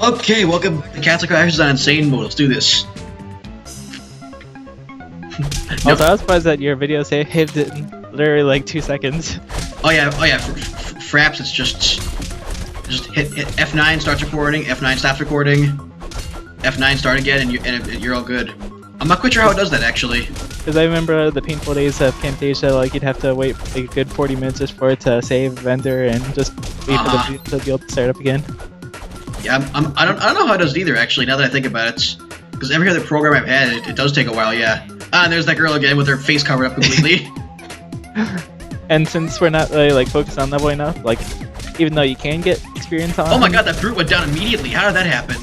Okay, welcome to Castle Crashers on Insane Mode. Let's do this. Also, I was surprised that your video saved in literally like 2 seconds. Oh yeah. Fraps, it's just hit F9 starts recording, F9 stops recording, F9 start again, and you're all good. I'm not quite sure how it does that actually. Because I remember the painful days of Camtasia, like you'd have to wait like a good 40 minutes just for it to save, render, and just wait for the video to start up again. Yeah, I don't know how it does either actually. Now that I think about it, because every other program I've had, it does take a while. Yeah. Ah, and there's that girl again with her face covered up completely. And since we're not really like focused on leveling up, like even though you can get experience on. Oh my god, that brute went down immediately. How did that happen?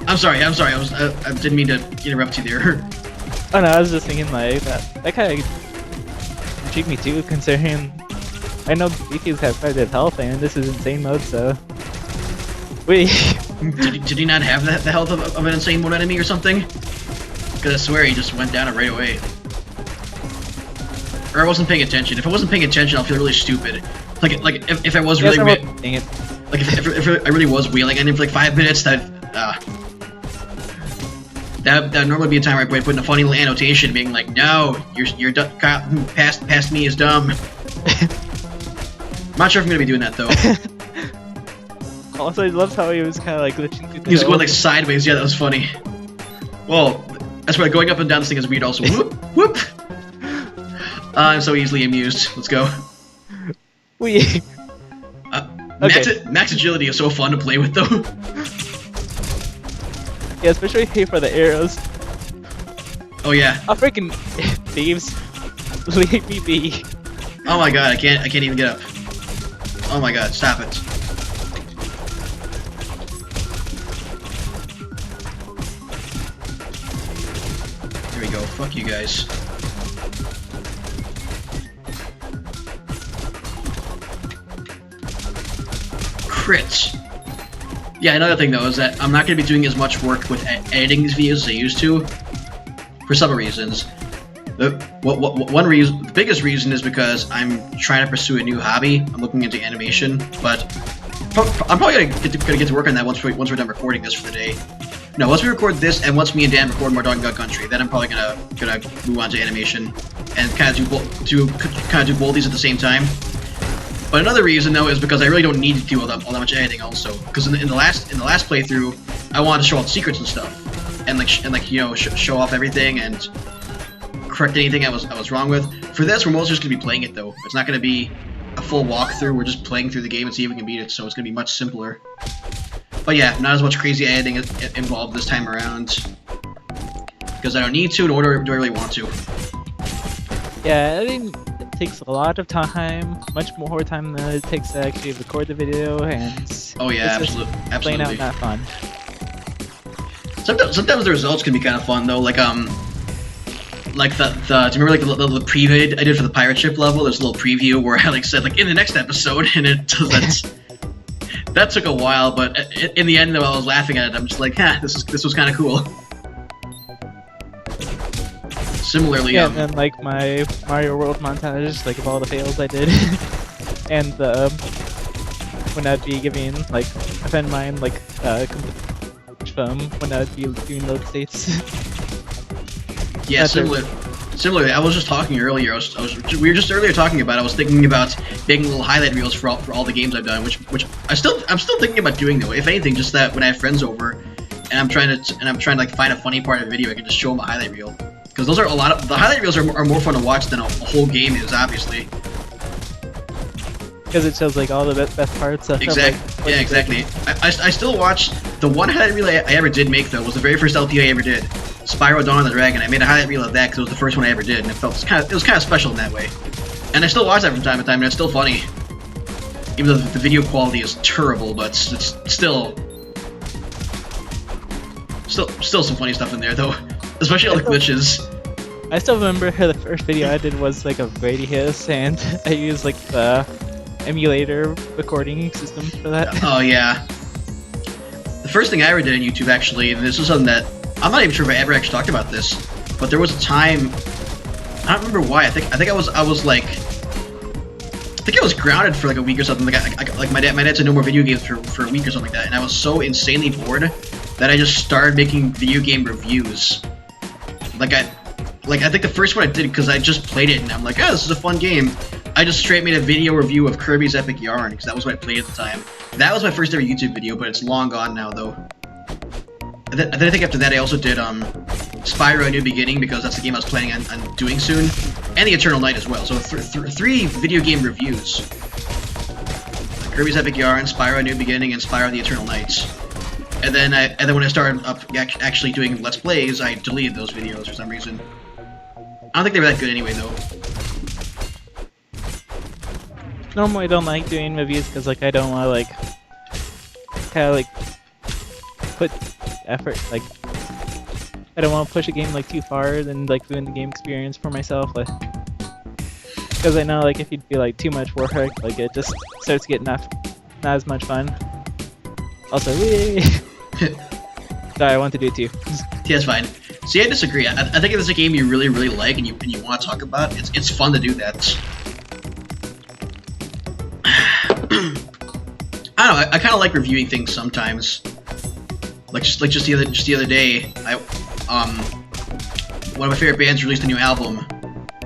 I'm sorry. I didn't mean to interrupt you there. Oh no, I was just thinking like that kind of intrigued me too, considering I know BTs have quite a bit of health, and this is insane mode, so. Wait. Did he not have the health of an insane mode enemy or something? Because I swear he just went down it right away. Or I wasn't paying attention. If I wasn't paying attention, I'll feel really stupid. Like if I was really like if I really was wheeling on him for like 5 minutes, that'd normally be a time where I put in a funny little annotation, being like, "No, you're past me is dumb." I'm not sure if I'm gonna be doing that though. Also, I loved how he was kind of like glitching through the He was going like sideways. Yeah, that was funny. Well, that's why going up and down this thing is weird. Also, whoop whoop. I'm so easily amused. Let's go. Wee. Max agility is so fun to play with though. Yeah, especially for the arrows. Oh yeah. Oh freaking thieves! Leave me be. Oh my god, I can't even get up. Oh my god, stop it. There we go. Fuck you guys. Crits. Yeah, another thing though is that I'm not going to be doing as much work with editing these videos as I used to, for several reasons. One reason, the biggest reason, is because I'm trying to pursue a new hobby. I'm looking into animation, but I'm probably gonna get to work on that once we're done recording this for the day. No, once we record this and once me and Dan record more Donkey Kong Country, then I'm probably gonna move on to animation and kind of do both these at the same time. But another reason though is because I really don't need to do all that much editing also. Because in the last playthrough, I wanted to show off secrets and stuff, and show off everything and correct anything I was wrong with. For this, we're mostly just gonna be playing it though. It's not gonna be a full walkthrough. We're just playing through the game and see if we can beat it. So it's gonna be much simpler. But yeah, not as much crazy editing involved this time around because I don't need to, nor do I really want to. Yeah, I think it takes a lot of time, much more time than it takes to actually record the video, and oh yeah, it's absolutely. Plain out not fun. Sometimes the results can be kind of fun though, like the do you remember like the preview I did for the pirate ship level? There's a little preview where I like said like in the next episode, and that took a while, but in the end though I was laughing at it. I'm just like, this was kind of cool. Similarly, yeah, and then like my Mario World montage, like of all the fails I did, and when I'd be giving like a friend of mine like from when I'd be doing load states. Yeah, similarly, I was just talking earlier. We were just earlier talking about. I was thinking about making little highlight reels for all the games I've done, which I'm still thinking about doing though. If anything, just that when I have friends over, and I'm trying to like find a funny part of the video, I can just show them a highlight reel. Because those are the highlight reels are more fun to watch than a whole game is, obviously. Because it shows like all the best parts of exactly. Yeah, exactly. I still watch the one highlight reel I ever did make though was the very first LP I ever did, Spyro Dawn of the Dragon. I made a highlight reel of that because it was the first one I ever did, and it was kind of special in that way. And I still watch that from time to time, and it's still funny. Even though the video quality is terrible, but it's still some funny stuff in there though. Especially all the glitches. I still remember the first video I did was like a Brady hiss, and I used like the emulator recording system for that. Oh yeah. The first thing I ever did on YouTube actually, and this was something that I'm not even sure if I ever actually talked about this, but there was a time, I don't remember why. I think I was like think I was grounded for like a week or something. Like my dad said no more video games for a week or something like that, and I was so insanely bored that I just started making video game reviews. I think the first one I did because I just played it and I'm like, oh, this is a fun game. I just straight made a video review of Kirby's Epic Yarn because that was what I played at the time. That was my first ever YouTube video, but it's long gone now though. And then I think after that I also did Spyro: A New Beginning because that's the game I was planning on doing soon, and the Eternal Night as well. So 3 video game reviews: Kirby's Epic Yarn, Spyro: A New Beginning, and Spyro: The Eternal Nights. And then when I started actually doing Let's Plays, I deleted those videos for some reason. I don't think they were that good anyway, though. Normally I don't like doing reviews because like I don't want to like kind of like put effort, like I don't want to push a game like too far and like ruin the game experience for myself, like, because I know like if you do like too much work, like it just starts getting not as much fun. Also, sorry, I want to do it too. Yeah, it's fine. See, I disagree. I think if it's a game you really like and you want to talk about, it's fun to do that. I don't know. I kind of like reviewing things sometimes. Like just the other day, one of my favorite bands released a new album.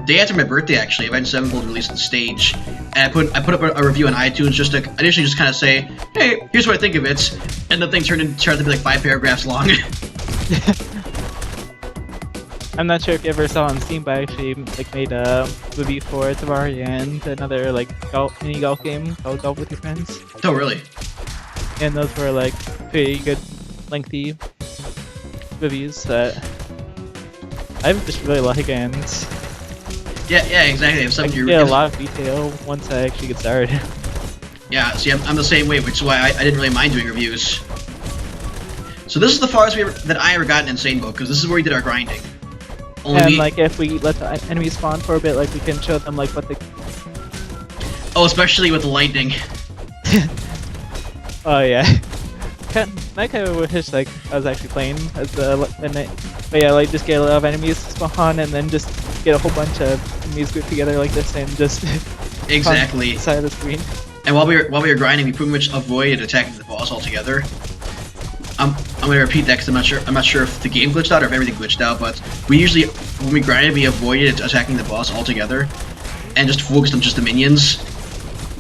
Day after my birthday, actually, Avenged Sevenfold released The Stage, and I put up a review on iTunes just to initially just kind of say, hey, here's what I think of it, and the thing turned out to be like 5 paragraphs long. I'm not sure if you ever saw on Steam, but I actually like made a review for Terraria and another like mini golf game called Golf with Your Friends. Oh, really? And those were like pretty good, lengthy reviews that I just really like, and yeah, exactly. If I something get a lot of detail once I actually get started. Yeah, see, I'm the same way, which is why I didn't really mind doing reviews. So this is the farthest that I ever got in Insane Mode, because this is where we did our grinding. And like if we let the enemies spawn for a bit, like we can show them like what they... Oh, especially with the lightning. Oh yeah. I kind of wish like I was actually playing as but yeah, like just get a lot of enemies spawn and then just get a whole bunch of enemies grouped together like this and just exactly on the side of the screen. And while we were grinding, we pretty much avoided attacking the boss altogether. I'm gonna repeat that because I'm not sure if the game glitched out or if everything glitched out, but we usually, when we grinded, we avoided attacking the boss altogether and just focused on just the minions.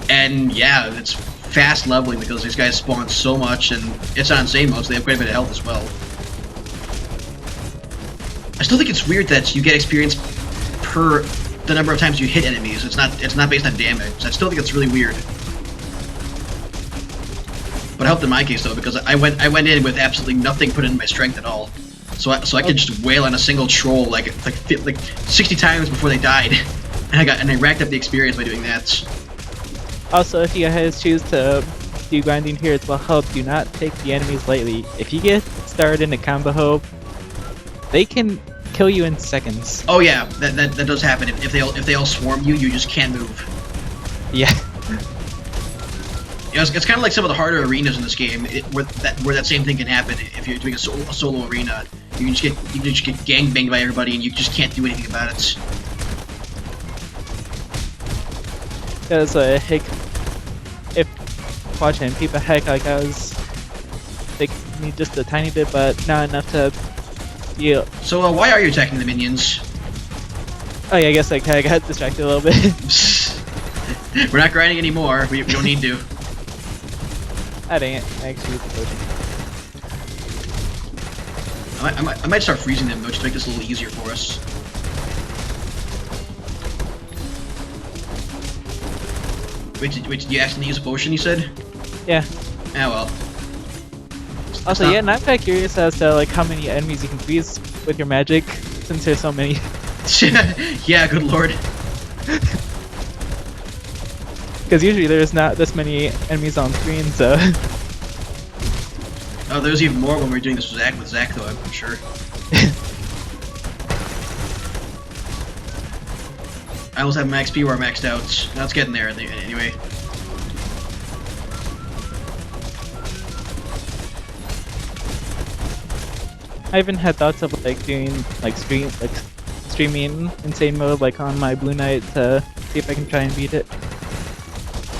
And yeah, it's fast leveling because these guys spawn so much, and it's on Insane Mode, so they have quite a bit of health as well. I still think it's weird that you get experience per the number of times you hit enemies. It's not based on damage. I still think it's really weird. But it helped in my case though, because I went in with absolutely nothing put in my strength at all, so I could just wail on a single troll like 60 times before they died, and I racked up the experience by doing that. Also, if you guys choose to do grinding here as well, do not take the enemies lightly. If you get started in a combo hope, they can kill you in seconds. Oh yeah, that does happen. If they all swarm you, you just can't move. Yeah. You know, it's kind of like some of the harder arenas in this game, where that same thing can happen. If you're doing a solo arena, you can just get gangbanged by everybody, and you just can't do anything about it. Because if watching people heck, like I was like me just a tiny bit, but not enough to feel. So why are you attacking the minions? Oh yeah, I guess I kinda got distracted a little bit. We're not grinding anymore. We don't need to. Ah, dang it! I actually used the potion. I might start freezing them though, just to make this a little easier for us. Wait, did you actually use a potion, you said? Yeah. Ah, well. Also, yeah, and I'm kinda curious as to like how many enemies you can freeze with your magic, since there's so many. Yeah, good lord. Because usually there's not this many enemies on screen, so... Oh, there's even more when we were doing this with Zach though, I'm sure. I almost have my XP where I'm maxed out. Now it's getting there anyway. I even had thoughts of like doing like streaming Insane Mode like on my Blue Knight to see if I can try and beat it.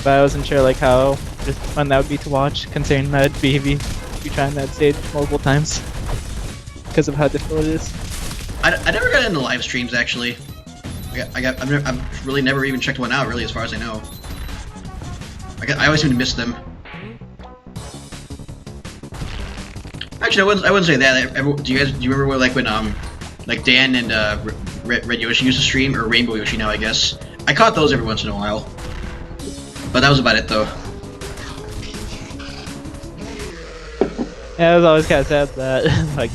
but I wasn't sure like how just fun that would be to watch, considering that it'd be trying that stage multiple times because of how difficult it is. I never got into live streams actually. I've really never even checked one out really, as far as I know. I always seem to miss them. Actually, I wouldn't say that. Do you remember what, like when like Dan and Red Yoshi used to stream, or Rainbow Yoshi now, I guess. I caught those every once in a while, but that was about it though. Yeah, it was always kind of sad that like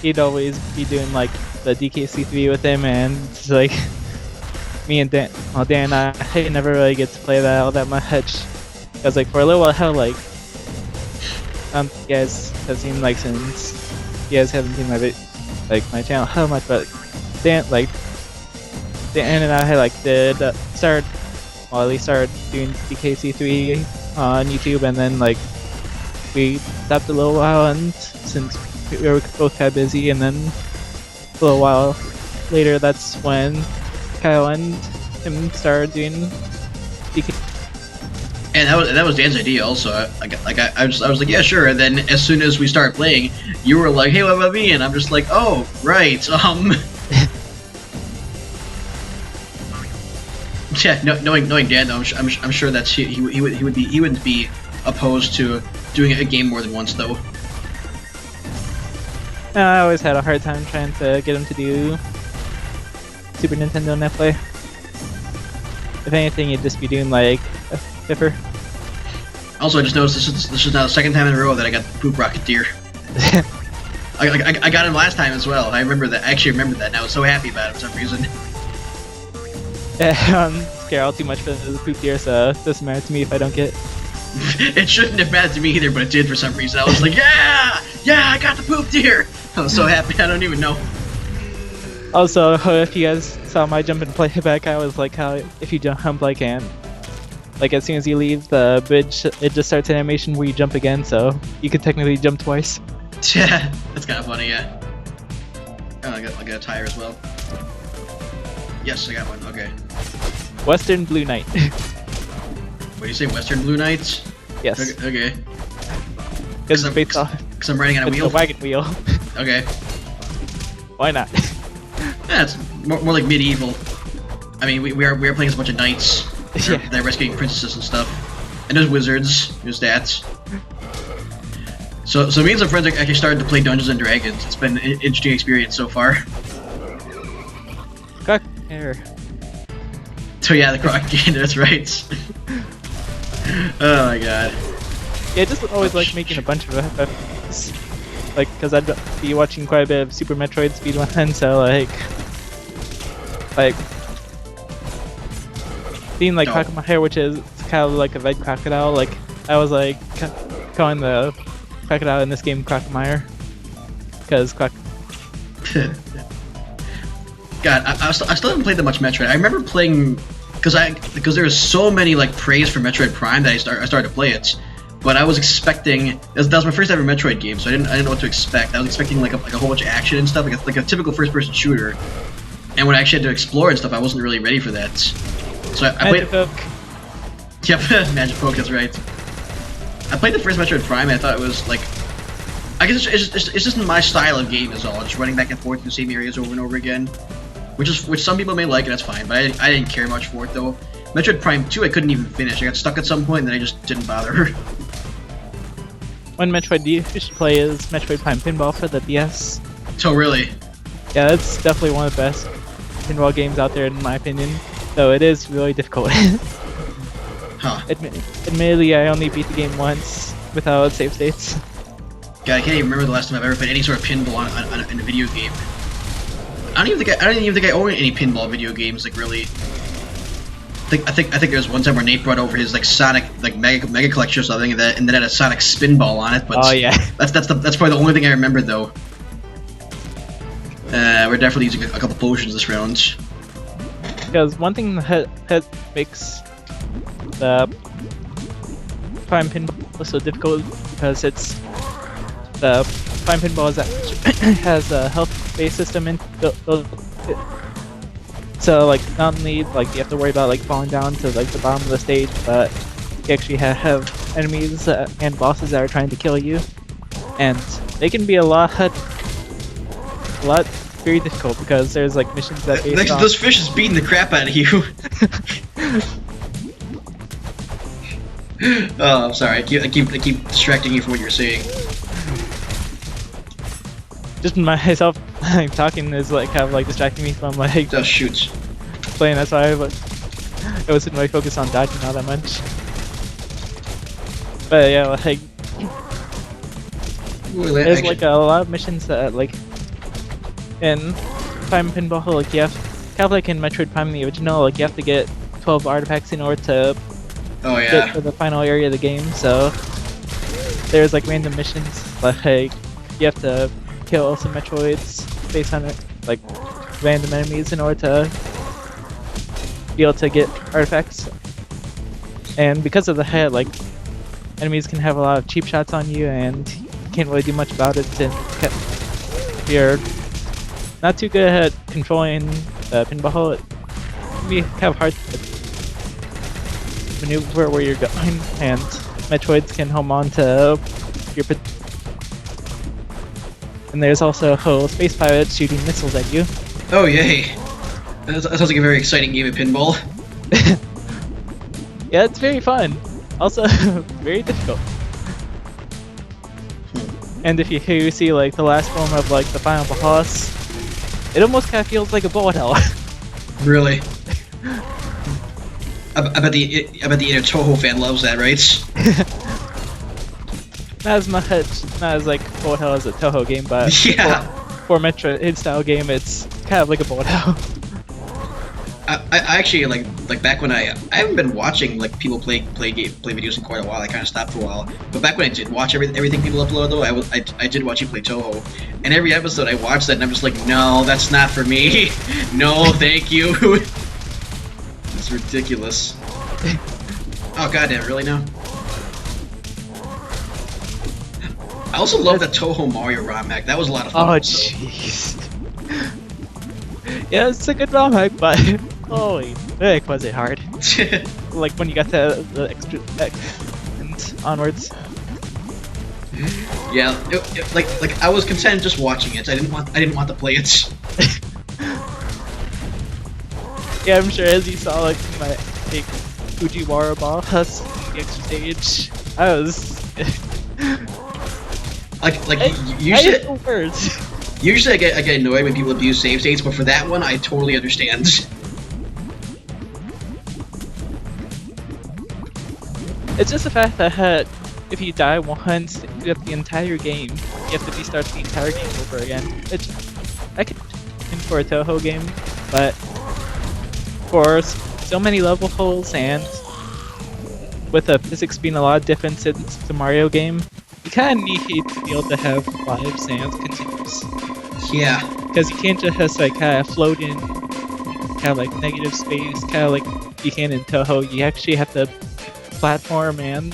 he'd always be doing like the DKC3 with him, and it's like me and Dan, well, Dan and I never really get to play that all that much. Because like for a little while, like you guys have seen like since you guys haven't seen my channel how much, but Dan and I had like did started doing DKC3 on YouTube, and then like we stopped a little while, and since we were both kind of busy, and then a little while later, that's when Kyle and him started doing DK. And that was Dan's idea also. I was like, yeah, sure. And then as soon as we started playing, you were like, hey, what about me? And I'm just like, oh, right. Yeah, knowing Dan though, I'm sure that's he wouldn't be opposed to doing a game more than once though. I always had a hard time trying to get him to do Super Nintendo Net Play. If anything, you'd just be doing like a Fiffer. Also, I just noticed this is now the second time in a row that I got the Poop Rocketeer. I got him last time as well. I remember that. I actually remembered that, and I was so happy about it for some reason. Yeah, I'm scared all too much for the Poop Deer, so it doesn't matter to me if I don't get it. It shouldn't have mattered to me either, but it did for some reason. I was like, yeah, I got the Poop Deer. I was so happy. I don't even know. Also, if you guys saw my jump and play back, I was like, how if you jump like like as soon as you leave the bridge, it just starts an animation where you jump again, so you could technically jump twice. Yeah, that's kind of funny, yeah. Oh, I got a tire as well. Yes, I got one. Okay. Western Blue Knight. What do you say, Western Blue Knights? Yes. Okay. Because it's based off. Because I'm riding on a wheel. A wagon wheel. Okay. Why not? Yeah, it's more like medieval. I mean, we are playing as a bunch of knights. Yeah. They're rescuing princesses and stuff. And there's wizards. There's that. So me and some friends actually started to play Dungeons and Dragons. It's been an interesting experience so far. Cock hair. So yeah, the Croc Gainer, that's right. Oh my god. Yeah, I just always like making a bunch of FFs. Like, because I'd be watching quite a bit of Super Metroid speedrun, so like being like Crocomire, which is kind of like a red crocodile, like I was like calling the crocodile in this game Crocomire, because God, I still haven't played that much Metroid. I remember playing because there was so many like praise for Metroid Prime that I started to play it. But I was expecting that was my first ever Metroid game, so I didn't know what to expect. I was expecting like a whole bunch of action and stuff, like a typical first-person shooter. And when I actually had to explore and stuff, I wasn't really ready for that. So I played. Yep, Magic Poke. That's right. I played the first Metroid Prime, and I thought it was like, I guess it's just my style of game is all, just running back and forth in the same areas over and over again, which some people may like, and that's fine. But I didn't care much for it though. Metroid Prime 2, I couldn't even finish. I got stuck at some point, and then I just didn't bother. One Metroid you should play is Metroid Prime Pinball for the DS. So really? Yeah, that's definitely one of the best pinball games out there in my opinion. Though it is really difficult. Huh. Admittedly, I only beat the game once without save states. God, I can't even remember the last time I've ever played any sort of pinball in a video game. I don't even think I own any pinball video games, like really. I think there was one time where Nate brought over his like Sonic like Mega Collection or something, and then had a Sonic Spinball on it. But oh yeah, that's probably the only thing I remember though. We're definitely using a couple potions this round. Because one thing that makes the Prime Pinball so difficult because it's the Prime Pinball has a health-based system in So like not only like you have to worry about like falling down to like the bottom of the stage, but you actually have enemies and bosses that are trying to kill you, and they can be a lot very difficult because there's like missions that based on... This fish is beating the crap out of you. Oh, I'm sorry. I keep distracting you from what you're saying. Just myself like, talking is like kind of like distracting me from like Just shoots. playing. That's why I wasn't really focused on dodging all that much. But yeah, like there's like a lot of missions that like in Prime Pinball, like you have kind of like in Metroid Prime the original, like you have to get 12 artifacts in order to get to the final area of the game. So there's like random missions, like you have to kill some Metroids based on like random enemies in order to be able to get artifacts. And because of the head, like enemies can have a lot of cheap shots on you, and you can't really do much about it since you're not too good at controlling pinball. It can be kind of hard to maneuver where you're going, and Metroids can home on to your... And there's also space pirates shooting missiles at you. Oh yay! That sounds like a very exciting game of pinball. Yeah, it's very fun. Also, very difficult. And if you see like the last form of like the final boss, it almost kind of feels like a bullet hell. Really? I bet the inner Toho fan loves that, right? Not as much, not as like bullet hell as a Toho game, but yeah. For Metroid style game, it's kind of like a bullet hell. I actually like back when I haven't been watching like people play videos in quite a while. I kind of stopped for a while, but back when I did watch everything people upload though, I did watch you play Toho, and every episode I watched that and I'm just like, no, that's not for me. No, thank you. It's ridiculous. Oh goddamn, really now? I also love the Toho Mario ROM hack. That was a lot of fun. Oh jeez. Yeah, it's a good ROM hack, but holy heck, was it hard? Like when you got to the extra and onwards. Yeah, like I was content just watching it. I didn't want to play it. Yeah, I'm sure as you saw like my big Fujiwara boss the extra stage, I was usually I get annoyed when people abuse save states, but for that one I totally understand. It's just the fact that if you die once, you have the entire game. You have to restart the entire game over again. I could for a Toho game, but for so many level holes and with the physics being a lot different since the Mario game, you kind of need to be able to have lives and continues. Yeah. Because you can't just like kind of float in kind of like negative space, kind of like you can in Toho. You actually have to platform and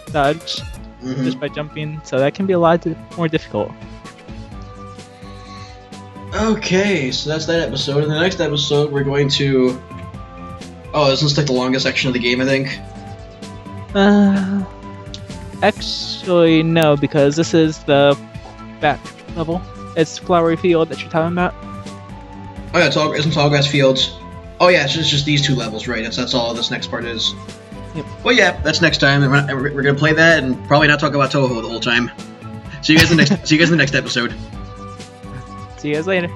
dodge just by jumping, so that can be a lot more difficult. Okay, so that's that episode. In the next episode, we're going to... Oh, this is like the longest section of the game, I think. Actually, no, because this is the back level. It's Flowery Field that you're talking about. Oh yeah, it's in Tallgrass Fields. Oh yeah, it's just these two levels, right? That's all this next part is. Yep. Well, yeah, that's next time. We're gonna play that and probably not talk about Toho the whole time. See you guys in the next. See you guys in the next episode. See you guys later.